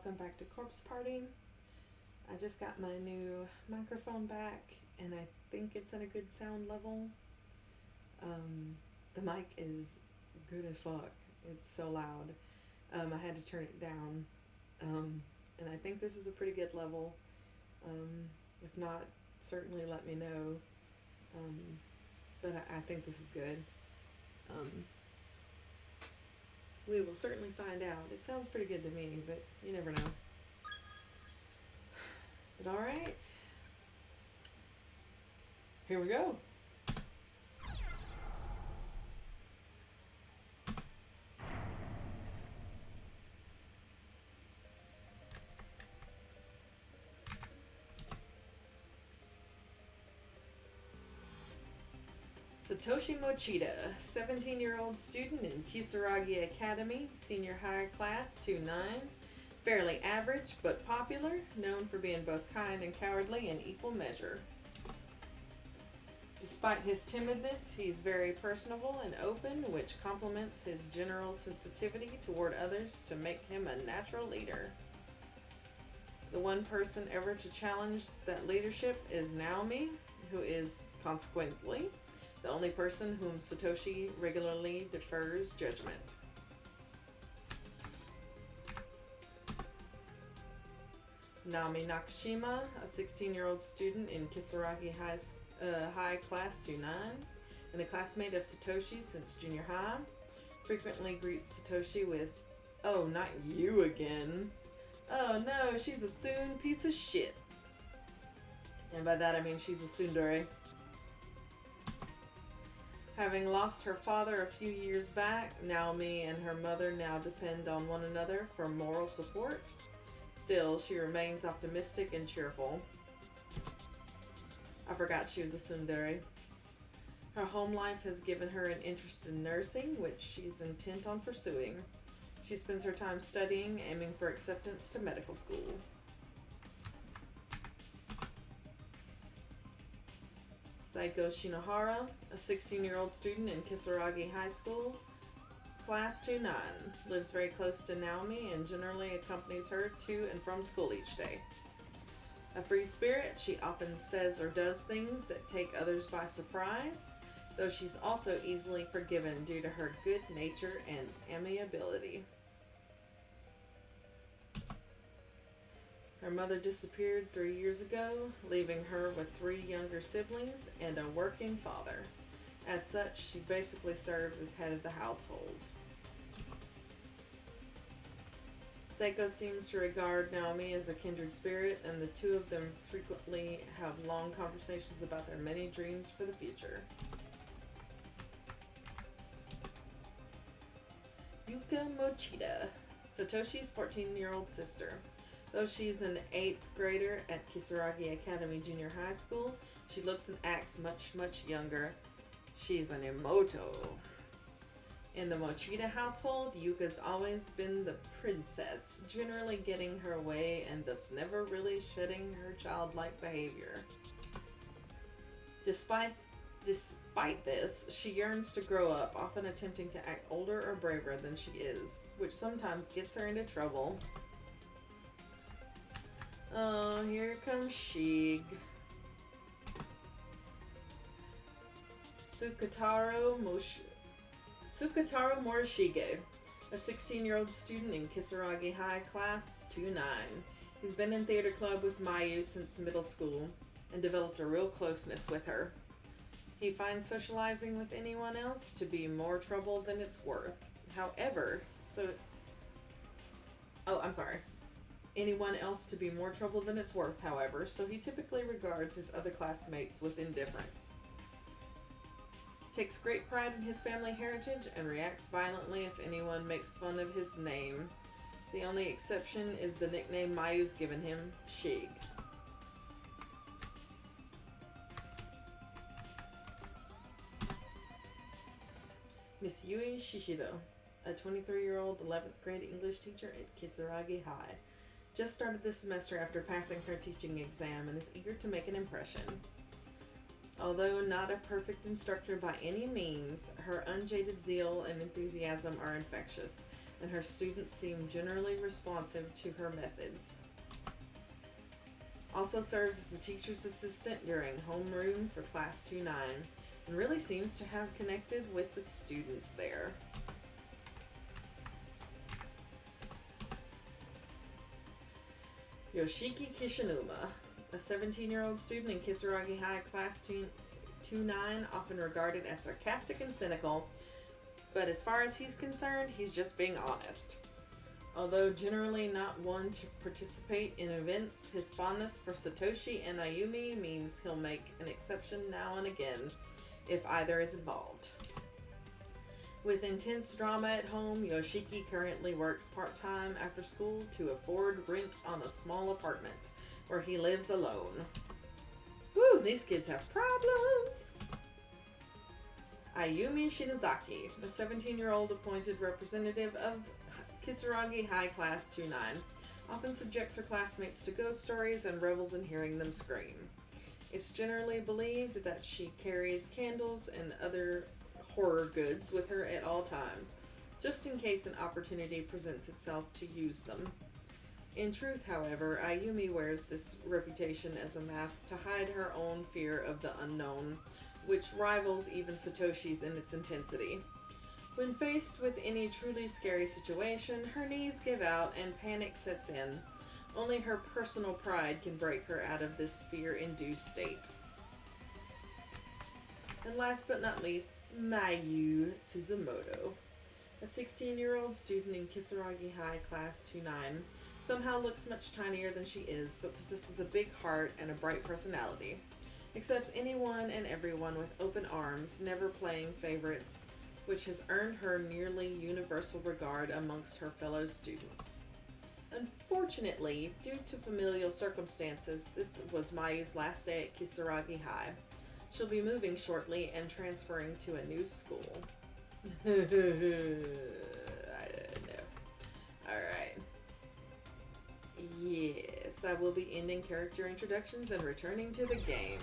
welcome back to Corpse Party. I just got my new microphone back and I think it's at a good sound level. The mic is good as fuck. It's so loud. I had to turn it down. And I think this is a pretty good level. If not, certainly let me know. But I think this is good. We will certainly find out. It sounds pretty good to me, but you never know. But alright. Here we go. Satoshi Mochita, 17-year-old student in Kisaragi Academy, senior high class 2-9. Fairly average, but popular, known for being both kind and cowardly in equal measure. Despite his timidness, he's very personable and open, which complements his general sensitivity toward others to make him a natural leader. The one person ever to challenge that leadership is Naomi, who is, consequently, the only person whom Satoshi regularly defers judgment. Naomi Nakashima, a 16-year-old student in Kisaragi High Class 2-9, and a classmate of Satoshi's since junior high, frequently greets Satoshi with, "Oh, not you again. Oh no, she's a soon piece of shit." And by that I mean she's a tsundere. Having lost her father a few years back, Naomi and her mother now depend on one another for moral support. Still, she remains optimistic and cheerful. I forgot she was a tsundere. Her home life has given her an interest in nursing, which she's intent on pursuing. She spends her time studying, aiming for acceptance to medical school. Seiko Shinohara, a 16-year-old student in Kisaragi High School, Class 2-9, lives very close to Naomi and generally accompanies her to and from school each day. A free spirit, she often says or does things that take others by surprise, though she's also easily forgiven due to her good nature and amiability. Her mother disappeared 3 years ago, leaving her with 3 younger siblings and a working father. As such, she basically serves as head of the household. Seiko seems to regard Naomi as a kindred spirit, and the two of them frequently have long conversations about their many dreams for the future. Yuka Mochita, Satoshi's 14-year-old sister. Though she's an 8th grader at Kisaragi Academy Junior High School, she looks and acts much, much younger. She's an Emoto. In the Mochita household, Yuka's always been the princess, generally getting her way and thus never really shedding her childlike behavior. Despite this, she yearns to grow up, often attempting to act older or braver than she is, which sometimes gets her into trouble. Oh, here comes Shig. Sukataro Morishige, a 16-year-old student in Kisaragi High Class 2-9. He's been in theater club with Mayu since middle school and developed a real closeness with her. He finds socializing with anyone else to be more trouble than it's worth. Anyone else to be more trouble than it's worth, however, so he typically regards his other classmates with indifference. Takes great pride in his family heritage and reacts violently if anyone makes fun of his name. The only exception is the nickname Mayu's given him, Shig. Miss Yui Shishido, a 23-year-old 11th grade English teacher at Kisaragi High. Just started this semester after passing her teaching exam and is eager to make an impression. Although not a perfect instructor by any means, her unjaded zeal and enthusiasm are infectious. and her students seem generally responsive to her methods. Also serves as a teacher's assistant during homeroom for Class 2-9, and really seems to have connected with the students there. Yoshiki Kishanuma, a 17-year-old student in Kisaragi High Class 2-9, often regarded as sarcastic and cynical, but as far as he's concerned, he's just being honest. Although generally not one to participate in events, his fondness for Satoshi and Ayumi means he'll make an exception now and again if either is involved. With intense drama at home, Yoshiki currently works part-time after school to afford rent on a small apartment where he lives alone. Whew, these kids have problems! Ayumi Shinozaki, the 17-year-old appointed representative of Kisaragi High Class 2-9, often subjects her classmates to ghost stories and revels in hearing them scream. It's generally believed that she carries candles and other horror goods with her at all times, just in case an opportunity presents itself to use them. In truth, however, Ayumi wears this reputation as a mask to hide her own fear of the unknown, which rivals even Satoshi's in its intensity. When faced with any truly scary situation, her knees give out and panic sets in. Only her personal pride can break her out of this fear-induced state. And last but not least, Mayu Suzumoto, a 16-year-old student in Kisaragi High Class 2-9, somehow looks much tinier than she is, but possesses a big heart and a bright personality. Accepts anyone and everyone with open arms, never playing favorites, which has earned her nearly universal regard amongst her fellow students. Unfortunately, due to familial circumstances, this was Mayu's last day at Kisaragi High. She'll be moving shortly and transferring to a new school. I don't know. Alright. Yes, I will be ending character introductions and returning to the game.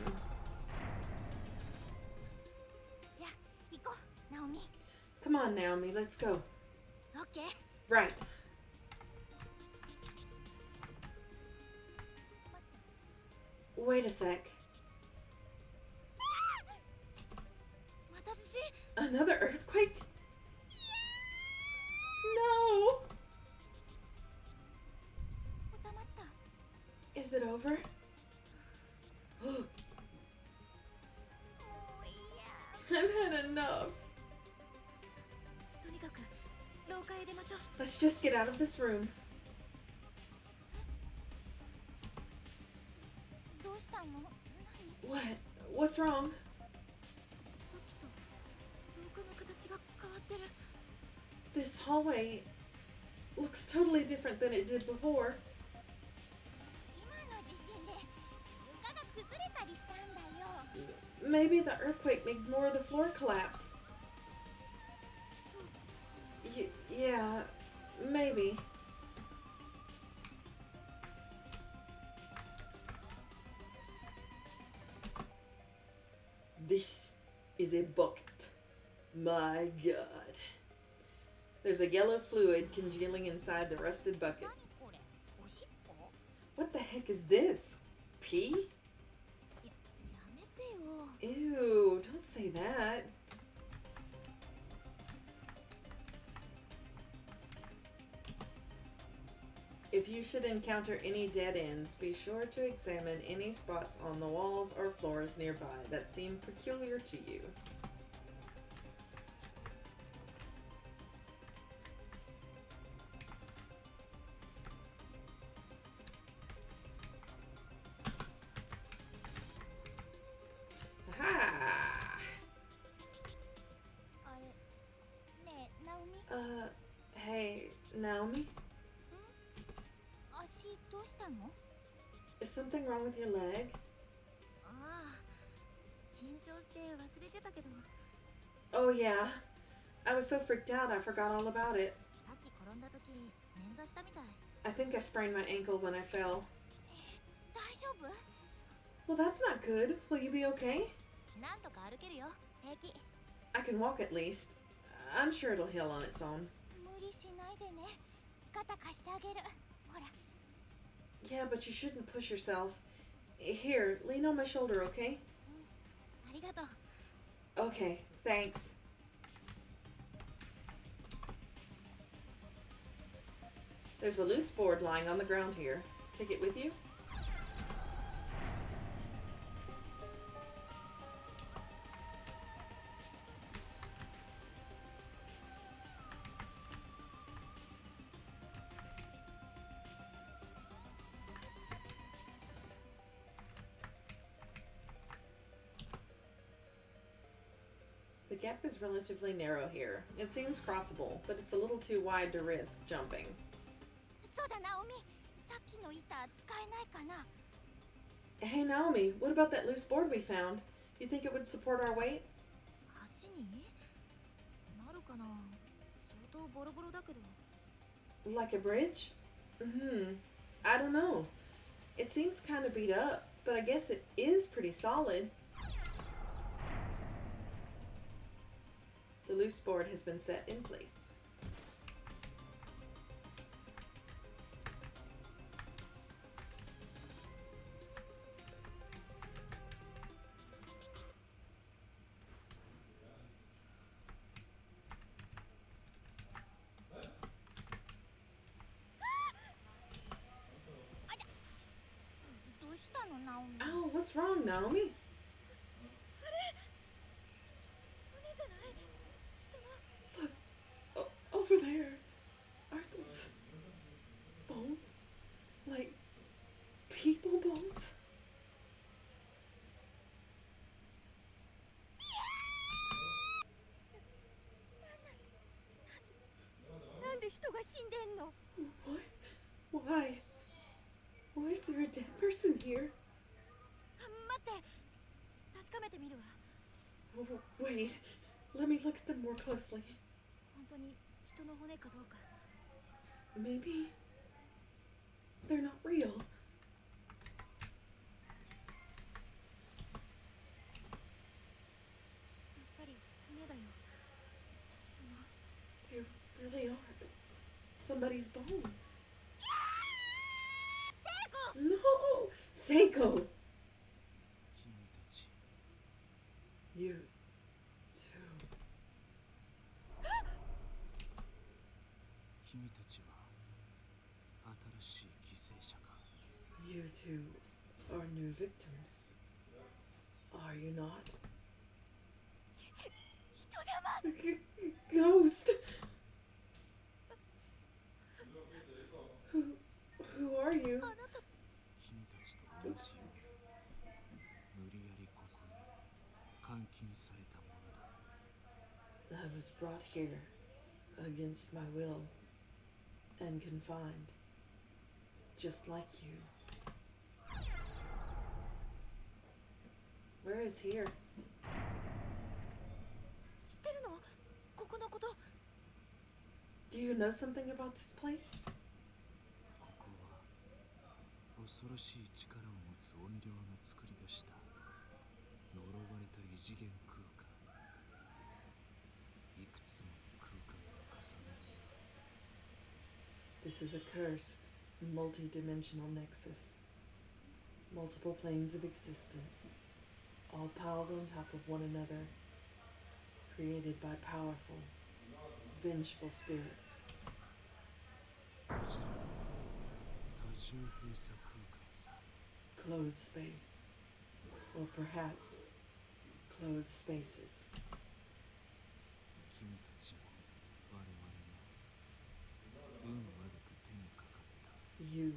Come on, Naomi, let's go. Okay. Right. Wait a sec. Another earthquake? No! Is it over? I've had enough. Let's just get out of this room. What? What's wrong? This hallway looks totally different than it did before. Maybe the earthquake made more of the floor collapse. Yeah, maybe. This is a bucket. My God. There's a yellow fluid congealing inside the rusted bucket. What the heck is this? Pee? Ew, don't say that. If you should encounter any dead ends, be sure to examine any spots on the walls or floors nearby that seem peculiar to you. Hey, Naomi? Is something wrong with your leg? Oh yeah. I was so freaked out I forgot all about it. I think I sprained my ankle when I fell. Well, that's not good. Will you be okay? I can walk at least. I'm sure it'll heal on its own. Yeah, but you shouldn't push yourself. Here, lean on my shoulder, okay? Okay, thanks. There's a loose board lying on the ground here. Take it with you? The gap is relatively narrow here. It seems crossable, but it's a little too wide to risk jumping. Hey Naomi, what about that loose board we found? You think it would support our weight? Like a bridge? I don't know. It seems kind of beat up, but I guess it is pretty solid. The loose board has been set in place. Oh, what's wrong, Naomi? Look, over there. Aren't those bones? Like people bones? What? Why? Why is there a dead person here? Wait, let me look at them more closely. Maybe they're not real. They really are somebody's bones. No! Seiko! You too. You two are new victims. Are you not? Ghost! Who are you? Oops. I was brought here against my will and confined, just like you. Where is here? Do you know something about this place? This is a cursed, multi-dimensional nexus. Multiple planes of existence, all piled on top of one another, created by powerful, vengeful spirits. Closed space, or perhaps closed spaces. You,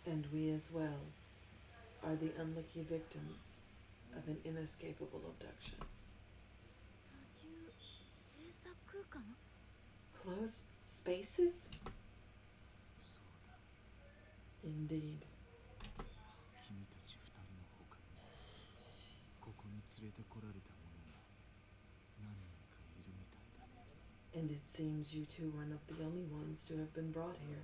and we as well, are the unlucky victims of an inescapable abduction. Closed spaces? Indeed. And it seems you two are not the only ones to have been brought here.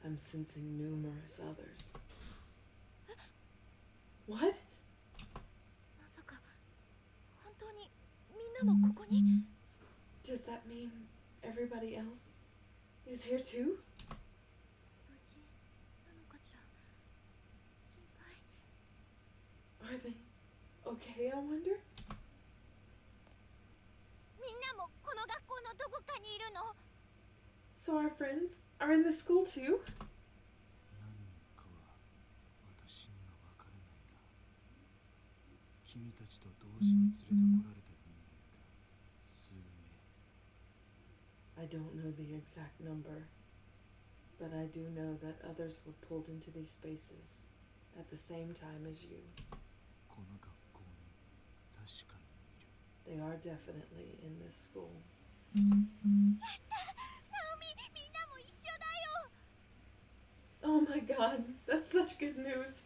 I'm sensing numerous others. What? Does that mean everybody else is here too? Are they okay, I wonder? So our friends are in the school too? I don't know the exact number, but I do know that others were pulled into these spaces at the same time as you. They are definitely in this school. Oh my god, that's such good news.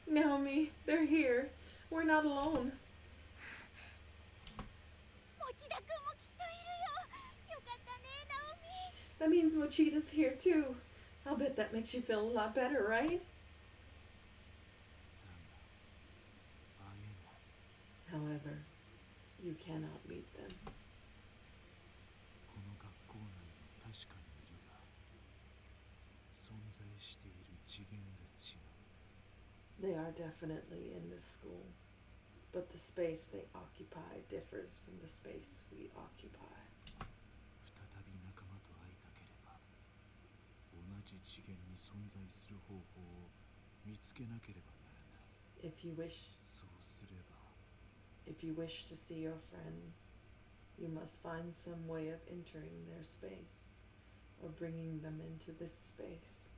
Naomi, they're here. We're not alone. That means Mochita's here too. I'll bet that makes you feel a lot better, right? However, you cannot meet them. They are definitely in this school, but the space they occupy differs from the space we occupy. If you wish to see your friends, you must find some way of entering their space or bringing them into this space.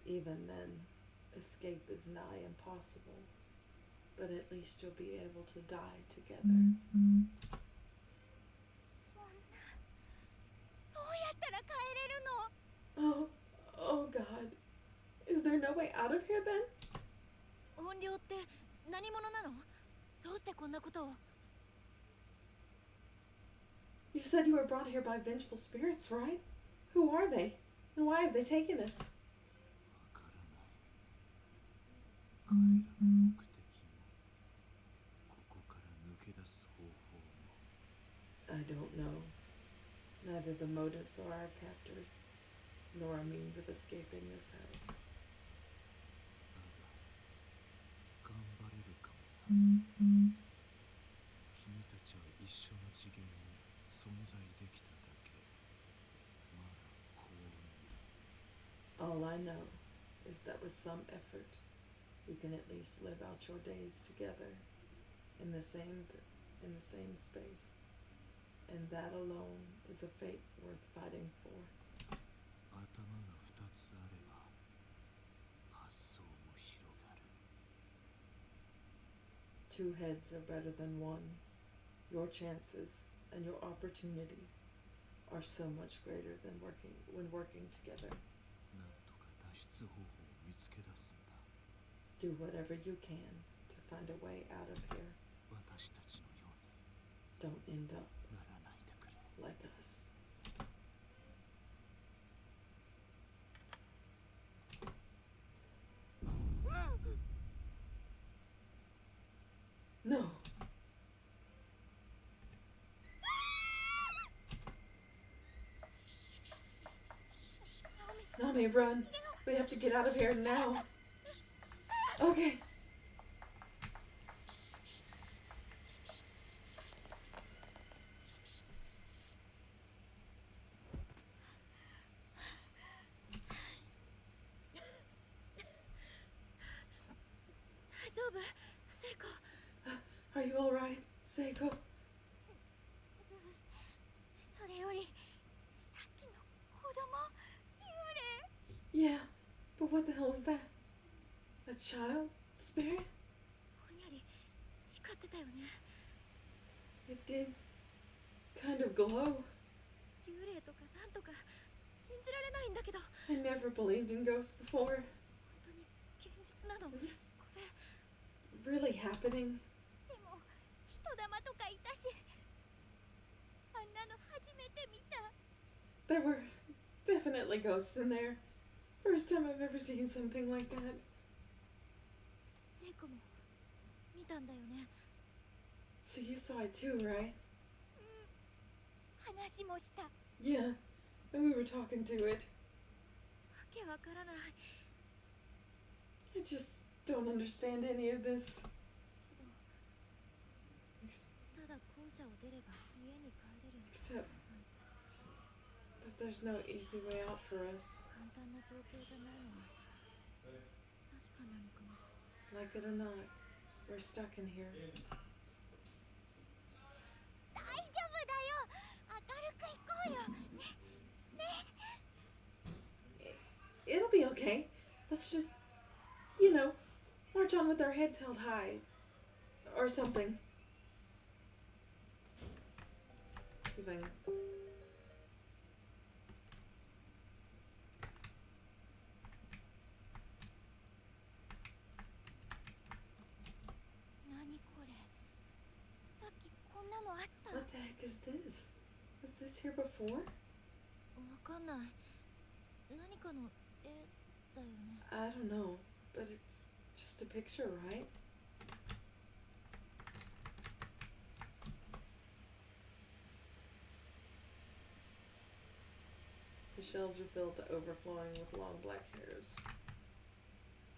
Even then, escape is nigh impossible, but at least you'll be able to die together. Oh god. Is there no way out of here then? You said you were brought here by vengeful spirits, right? Who are they? And why have they taken us? I don't know. Neither the motives of our captors, nor a means of escaping this hell. All I know is that with some effort, you can at least live out your days together in the same space, and that alone is a fate worth fighting for. Two heads are better than one. Your chances and your opportunities are so much greater than when working together. Do whatever you can to find a way out of here. Don't end up like us. No. Naomi, run. We have to get out of here now. Okay. Are you alright, Seiko? Yeah, but what the hell was that? A child? Spirit? It did kind of glow. I never believed in ghosts before. Is this really happening? There were definitely ghosts in there. For first time I've ever seen something like that. Seiko も見たんだよね。 So you saw it too, right? 話もした。 Yeah, and we were talking to it. わけわからない。 I just don't understand any of this. ただ校舎を出れば家に帰れる。 Except that there's no easy way out for us. 簡単な状況じゃないのは確かなのかも。 Like it or not, we're stuck in here. 大丈夫だよ。明るく行こうよ。ね、ね。 It'll be okay. Let's just, you know, march on with our heads held high. Or something. See if I can... What the heck is this? Was this here before? わかんない。何かの絵だよね。 I don't know, but it's just a picture, right? The shelves are filled to overflowing with long black hairs.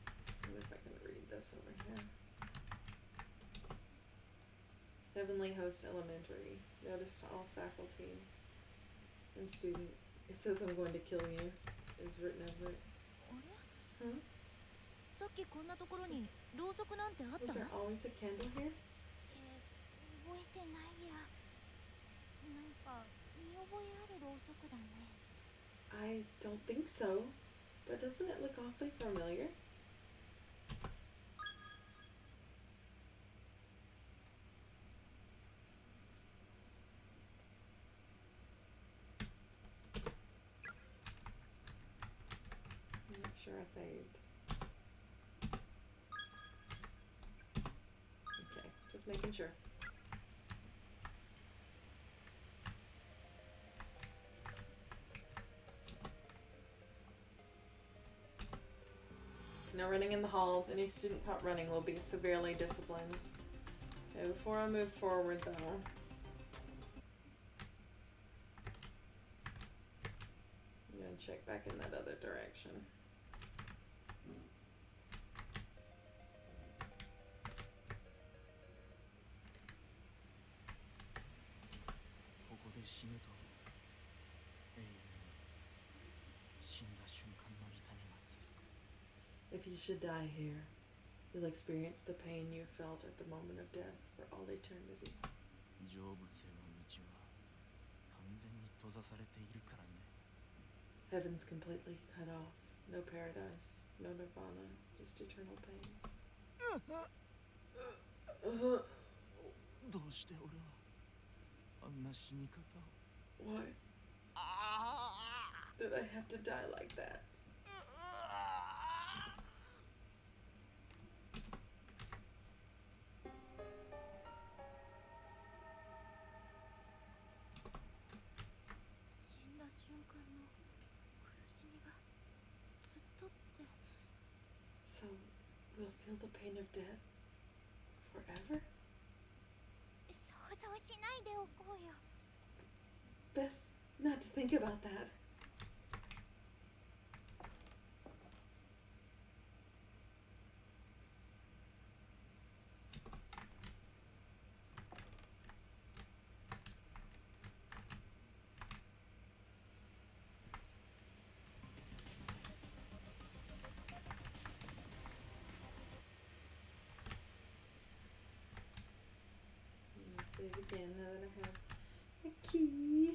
I wonder if I can read this over here. Heavenly Host Elementary. Notice to all faculty and students. It says I'm going to kill you. It's written over it. あれ？ Huh? さっきこんなところにろうそくなんてあった？ Was there always a candle here? 覚えてないや。なんか見覚えあるろうそくだね。 I don't think so. But doesn't it look awfully familiar? I'm not sure I saved. Okay, just making sure. No running in the halls. Any student caught running will be severely disciplined. Okay, before I move forward though, I'm gonna check back in that other direction. If you should die here, you'll experience the pain you felt at the moment of death for all eternity. Heaven's completely cut off. No paradise, no nirvana, just eternal pain. Why did I have to die like that? So, we'll feel the pain of death forever? Best not to think about that. Save again now that I have a key.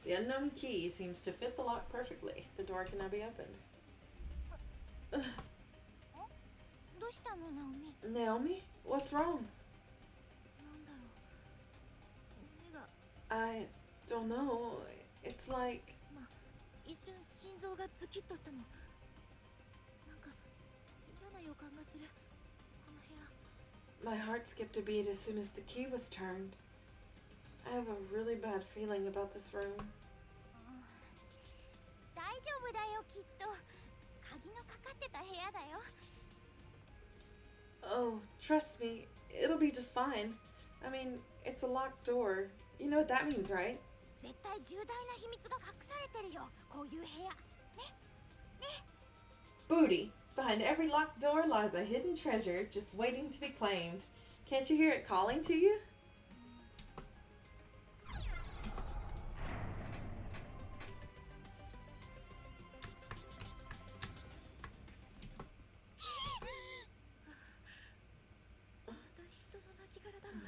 The unknown key seems to fit the lock perfectly. The door can now be opened. どどうしたのナオミ？ Naomi? What's wrong? なんだろう。目が I don't know. It's like... 一瞬心臓がズキッとしたの。なんか嫌な予感がする。この部屋。My heart skipped a beat as soon as the key was turned. I have a really bad feeling about this room. 大丈夫だよきっと。鍵のかかってた部屋だよ。 Oh, trust me, it'll be just fine. I mean, it's a locked door. You know what that means, right? 絶対重大な秘密が隠されてるよ。こういう部屋。ね。ね。 Booty. Behind every locked door lies a hidden treasure just waiting to be claimed. Can't you hear it calling to you?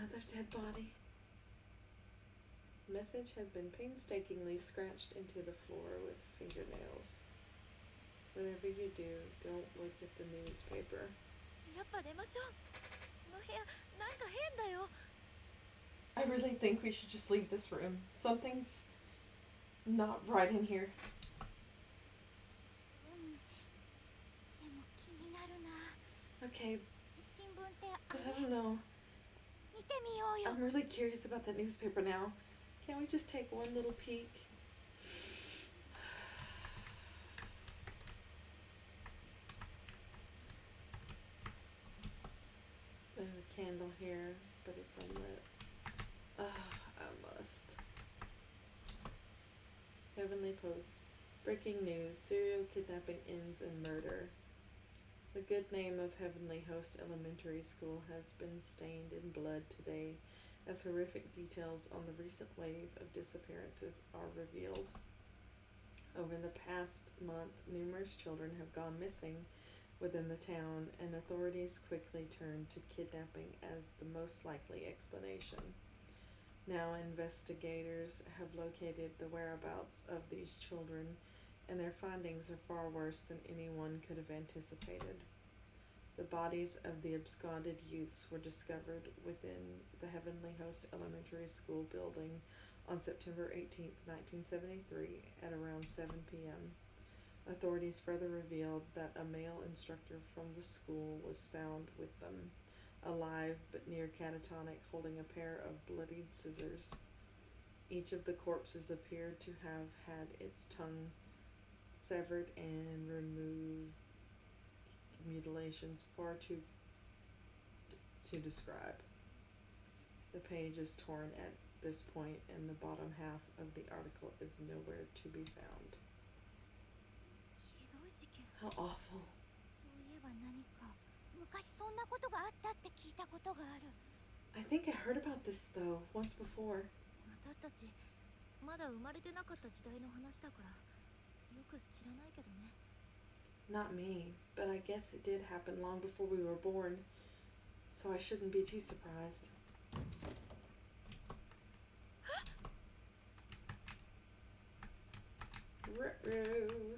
Another dead body. Message has been painstakingly scratched into the floor with fingernails. Whatever you do, don't look at the newspaper. やっぱ出ましょう。この部屋なんか変だよ。 I really think we should just leave this room. Something's not right in here. でも気になるな。 Okay, 新聞って but I don't know. 見てみようよ。 I'm really curious about that newspaper now. Can't we just take one little peek? There's a candle here, but it's unlit. I must. Heavenly Post. Breaking news. Serial kidnapping ends in murder. The good name of Heavenly Host Elementary School has been stained in blood today as horrific details on the recent wave of disappearances are revealed. Over the past month, numerous children have gone missing within the town, and authorities quickly turned to kidnapping as the most likely explanation. Now investigators have located the whereabouts of these children, and their findings are far worse than anyone could have anticipated. The bodies of the absconded youths were discovered within the Heavenly Host Elementary School building on September 18th, 1973 at around 7 p.m. Authorities further revealed that a male instructor from the school was found with them, alive but near catatonic, holding a pair of bloodied scissors. Each of the corpses appeared to have had its tongue severed and removed, mutilations far too to describe. The page is torn at this point, and the bottom half of the article is nowhere to be found. ひどい事件。 How awful. そういえば何か昔そんなことがあったって聞いたことがある。 I think I heard about this though, once before. 私たちまだ生まれてなかった時代の話だからよく知らないけどね。 Not me, but I guess it did happen long before we were born, so I shouldn't be too surprised. Ruh-roh.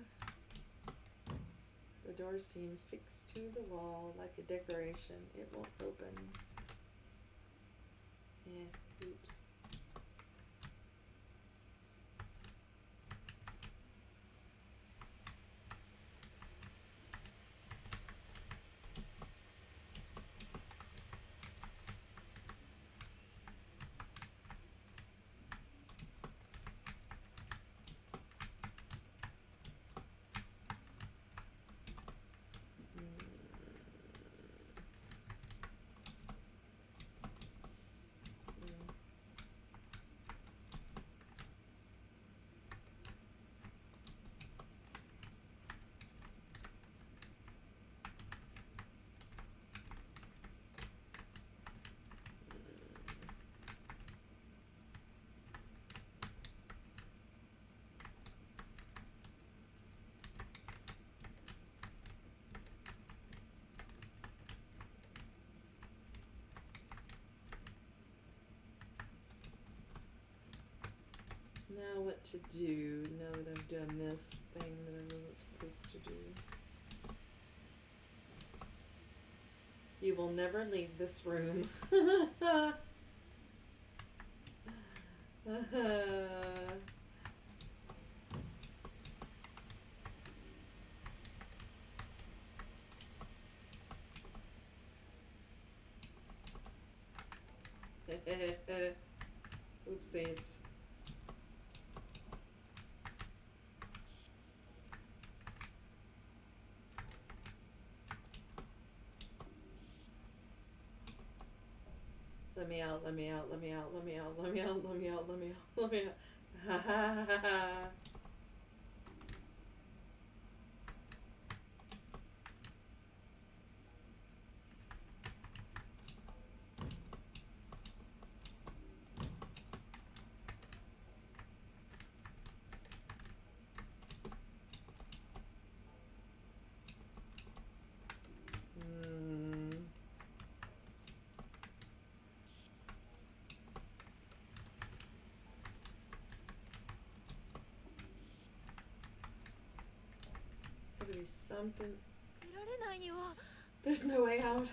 The door seems fixed to the wall like a decoration. It won't open. Oops. Now what to do now that I've done this thing that I wasn't supposed to do. You will never leave this room. Oopsies. Let me out, let me out, let me out, let me out, let me out, let me out, let me out, let me out. Ha ha ha ha. Gotta be something. 出られないよ。 There's no way out.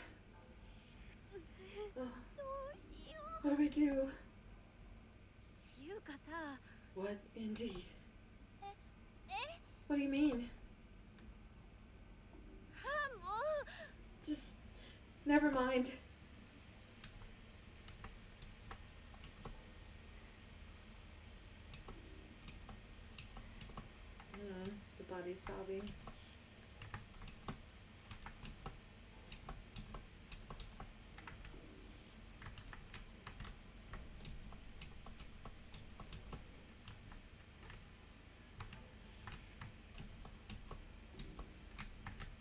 どうしよ What do we do? う。っていうかさ。 What indeed? え What do you mean? あ、もう。 Just never mind. The body's sobbing.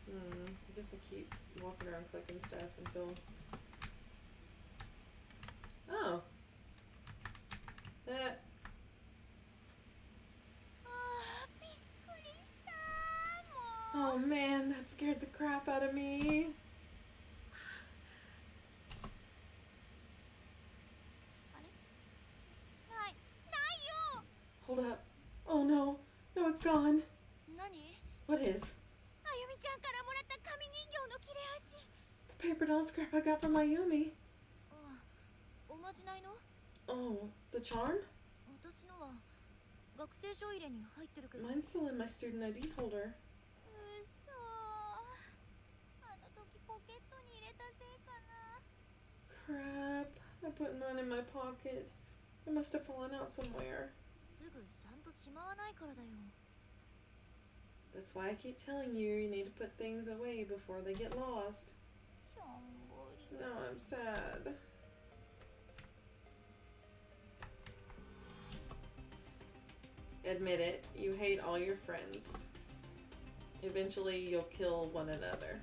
I guess I keep walking around clicking stuff until... Oh. That. ああ、びっくりした。もう。 Oh man, that scared the crap out of me. あれないよ。 Hold up. Oh no. No, it's gone. 何？ What is? あゆみちゃんからもらった紙人形の切れ端。 The paper doll scrap I got from Mayumi. ああ、おまじないの？ Oh, the charm? 私のは学生書入れに入ってるけど。 Mine's still in my student ID holder. うそ。あの時ポケットに入れたせいかな。 Crap. I put mine in my pocket. It must have fallen out somewhere. すぐちゃんとしまわないからだよ。 That's why I keep telling you, you need to put things away before they get lost. しょんぼり。 Now I'm sad. Admit it, you hate all your friends. Eventually, you'll kill one another.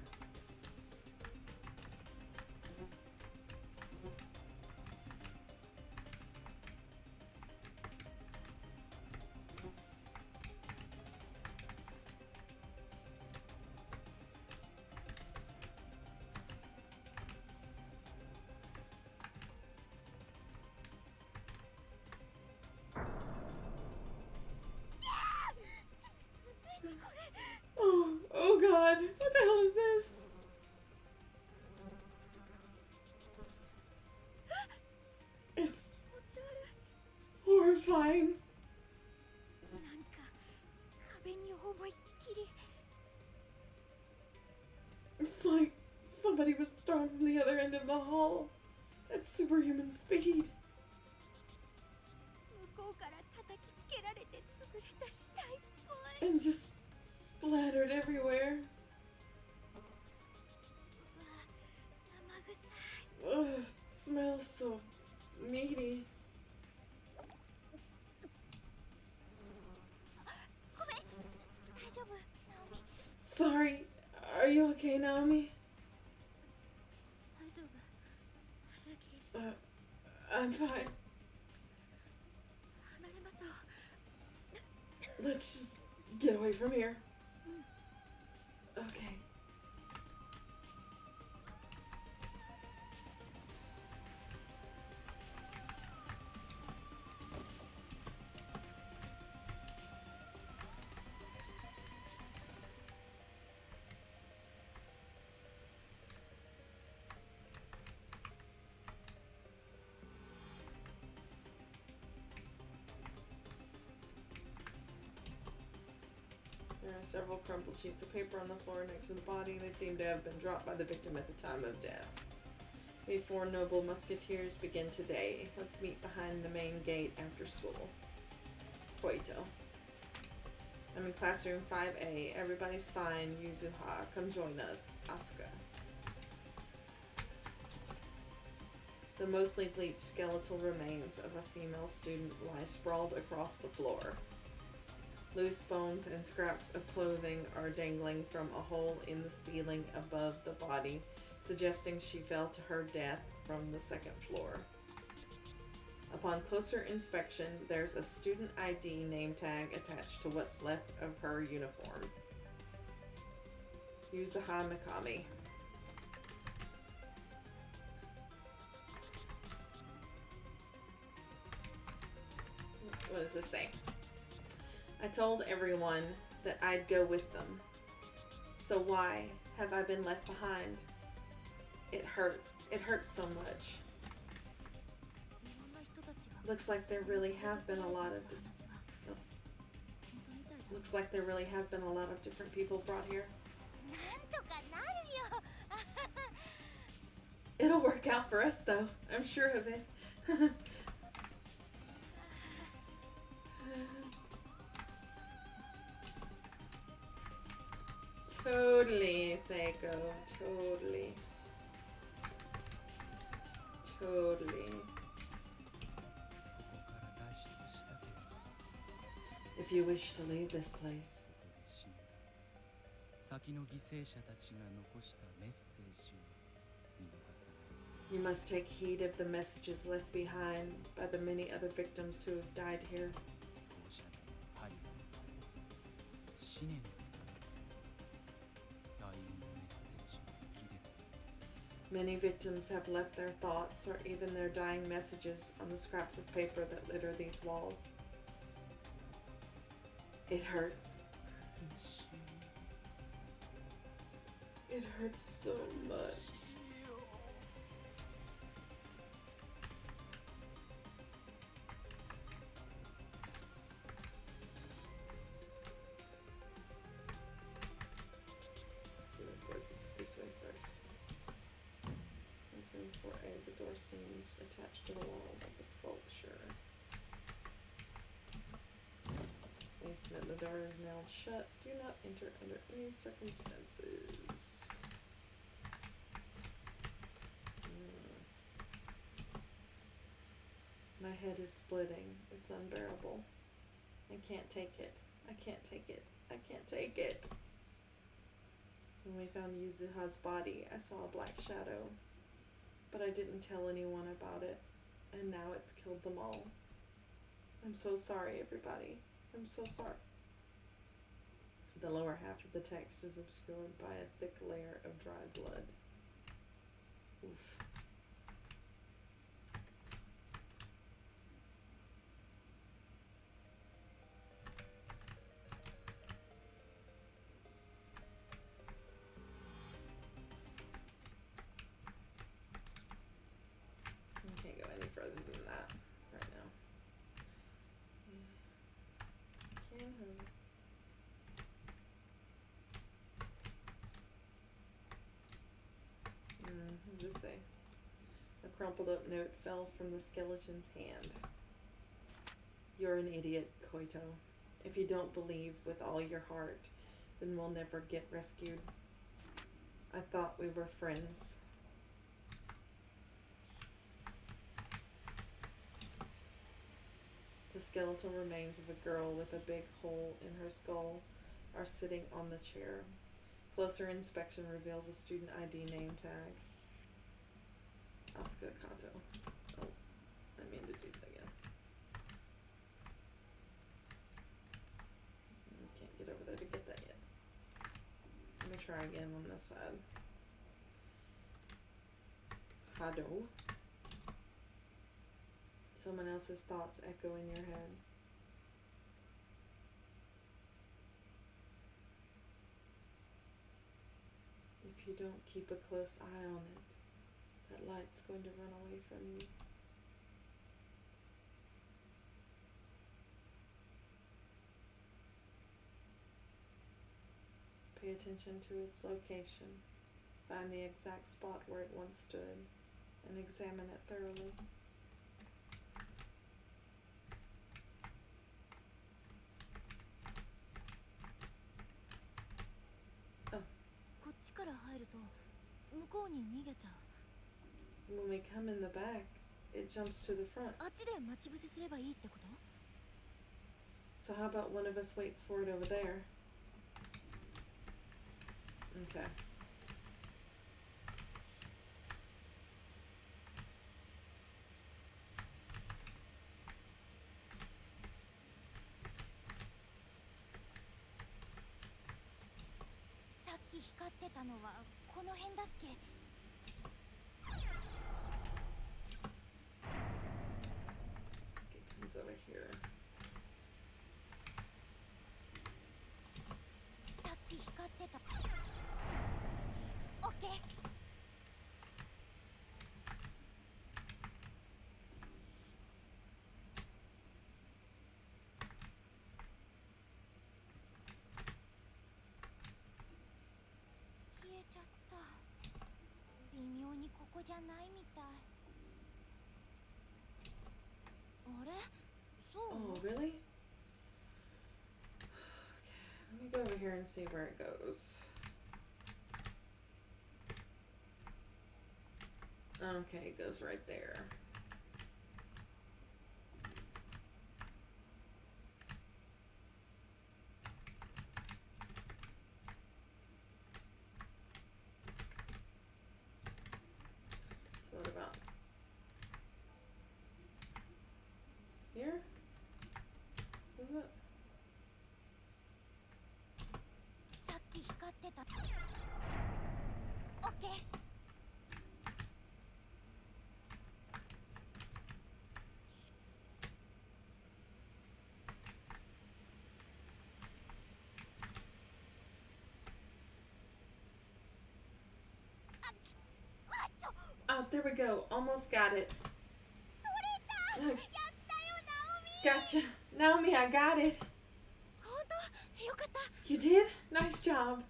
Oh god, what the hell is this? It's 気持ち悪い。 horrifying. なんか壁に思いっきり。 It's like somebody was thrown from the other end of the hall at superhuman speed. 向こうから叩きつけられて潰れた死体っぽい。 And just splattered everywhere. うわ、生臭い。 Ugh, it smells so meaty. ごめん。大丈夫、ナオミ。 Sorry, are you okay, Naomi? 大丈夫。ラッキー。 I'm fine. 離れましょう。 Let's just get away from here. Okay. There are several crumpled sheets of paper on the floor next to the body. They seem to have been dropped by the victim at the time of death. We four noble musketeers begin today. Let's meet behind the main gate after school. Koito. I'm in classroom 5A. Everybody's fine. Yuzuha, come join us. Asuka. The mostly bleached skeletal remains of a female student lie sprawled across the floor. Loose bones and scraps of clothing are dangling from a hole in the ceiling above the body, suggesting she fell to her death from the second floor. Upon closer inspection, there's a student ID name tag attached to what's left of her uniform. Yuzuha Mikami. What does this say? I told everyone that I'd go with them. So why have I been left behind? It hurts. It hurts so much. Looks like there really have been a lot of different people brought here. It'll work out for us though. I'm sure of it. Totally, Seiko. Totally. If you wish to leave this place, you must take heed of the messages left behind by the many other victims who have died here. Many victims have left their thoughts or even their dying messages on the scraps of paper that litter these walls. It hurts. It hurts so much. So it goes this way first. Room 4A, the door seems attached to the wall like a sculpture. Basement, the door is nailed shut. Do not enter under any circumstances. My head is splitting. It's unbearable. I can't take it. I can't take it. I can't take it. When we found Yuzuha's body, I saw a black shadow. But I didn't tell anyone about it, and now it's killed them all. I'm so sorry, everybody. I'm so sorry. The lower half of the text is obscured by a thick layer of dried blood. Oof. What does it say? A crumpled up note fell from the skeleton's hand. You're an idiot, Koito. If you don't believe with all your heart, then we'll never get rescued. I thought we were friends. The skeletal remains of a girl with a big hole in her skull are sitting on the chair. Closer inspection reveals a student ID name tag. Asuka Kato. Oh, I mean to do that again. Can't get over there to get that yet. I'm gonna try again on this side. Hado. Someone else's thoughts echo in your head. If you don't keep a close eye on it, that light's going to run away from you. Pay attention to its location. Find the exact spot where it once stood and examine it thoroughly. Oh. こっちから入ると向こうに逃げちゃう。 When we come in the back, it jumps to the front. あっちで待ち伏せすればいいってこと？ So how about one of us waits for it over there? Okay. It comes over here. さっき光ってた。オッケー。消えちゃった。微妙にここじゃないみたい。あれ？そう？ Oh, really? Okay, let me go over here and see where it goes. Okay, it goes right there. So what about here? Is it? さっき光ってた。オッケー。Oh, there we go. Almost got it. 取れた。やったよ、ナオミ。 Gotcha. Naomi, I got it. 本当？よかった。 You did? Nice job.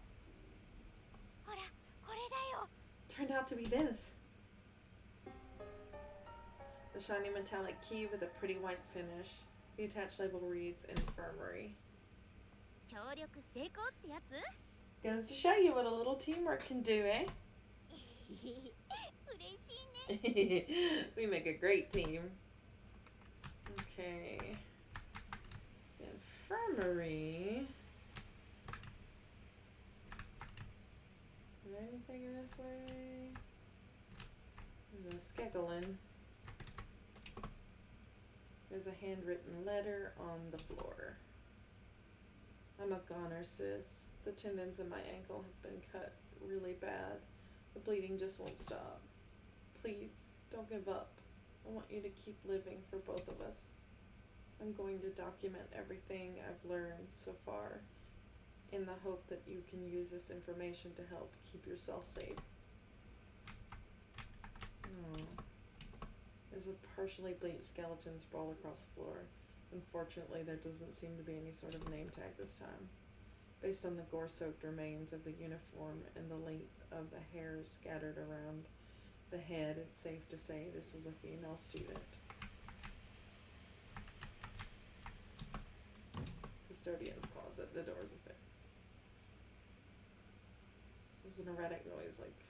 ほら、これだよ。 Turned out to be this. The shiny metallic key with a pretty white finish. The attached label reads Infirmary. 協力成功ってやつ？ Goes to show you what a little teamwork can do, eh? 嬉しいね。 We make a great team. Okay. Infirmary. Is there anything in this way? There's a skeggelin. There's a handwritten letter on the floor. I'm a goner, sis. The tendons in my ankle have been cut really bad. The bleeding just won't stop. Please, don't give up. I want you to keep living for both of us. I'm going to document everything I've learned so far in the hope that you can use this information to help keep yourself safe. Oh. There's a partially bleached skeleton sprawled across the floor. Unfortunately, there doesn't seem to be any sort of name tag this time. Based on the gore-soaked remains of the uniform and the length of the hairs scattered around the head, it's safe to say this was a female student. Custodian's closet. The door's affixed. There's an erratic noise like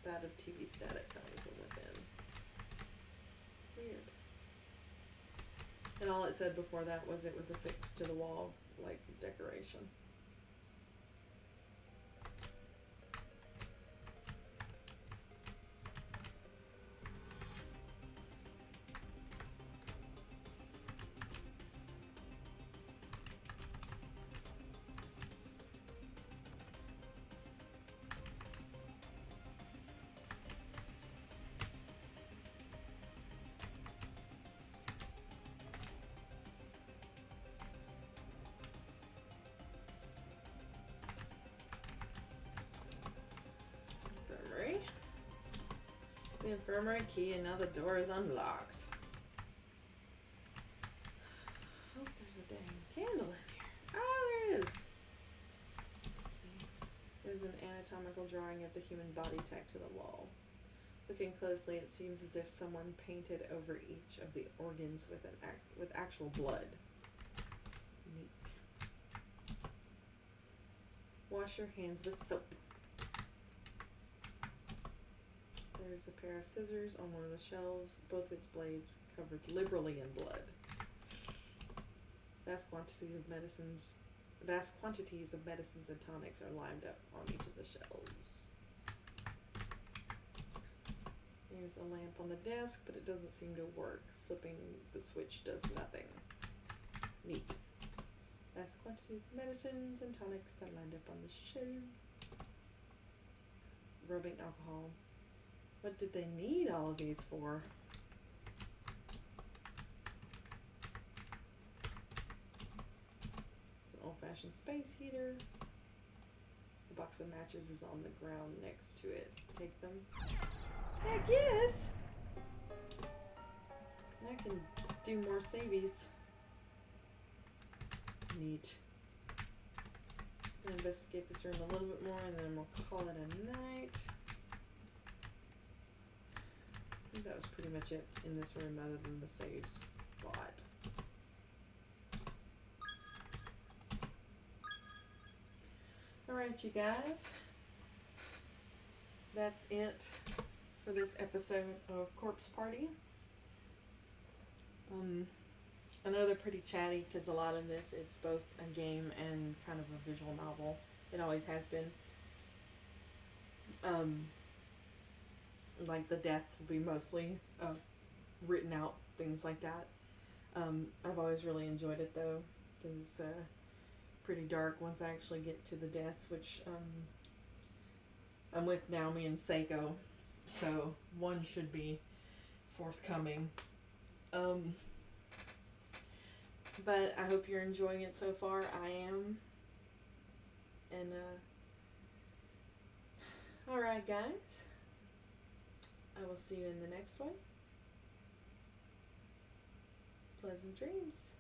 that of TV static coming from within. Weird. And all it said before that was it was affixed to the wall like decoration. The infirmary key, and now the door is unlocked. Hope there's a dang candle in here. Oh, there is. anatomical drawing of the human body tacked to the wall. Looking closely, it seems as if someone painted over each of the organs with actual blood. Neat. Wash your hands with soap. There's a pair of scissors on one of the shelves, both its blades covered liberally in blood. Vast quantities of medicines and tonics are lined up on each of the shelves. There's a lamp on the desk, but it doesn't seem to work. Flipping the switch does nothing. Neat. Vast quantities of medicines and tonics that are lined up on the shelves. Rubbing alcohol. What did they need all of these for? It's an old-fashioned space heater. The box of matches is on the ground next to it. Take them. Heck yes! I can do more savies. Neat. I'm gonna investigate this room a little bit more and then we'll call it a night. I think that was pretty much it in this room other than the save spot. Alright, you guys. That's it for this episode of Corpse Party. I know they're pretty chatty because a lot of this, it's both a game and kind of a visual novel. It always has been. Like the deaths will be mostly written out, things like that. I've always really enjoyed it though, because it's pretty dark once I actually get to the deaths, which I'm with Naomi and Seiko, so one should be forthcoming. But I hope you're enjoying it so far. I am. And alright guys, I will see you in the next one. Pleasant dreams.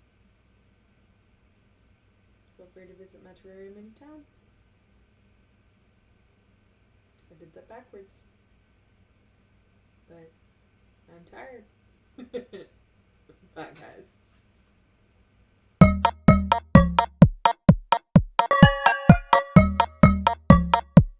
Feel free to visit my terrarium anytime. I did that backwards, but I'm tired. Bye guys.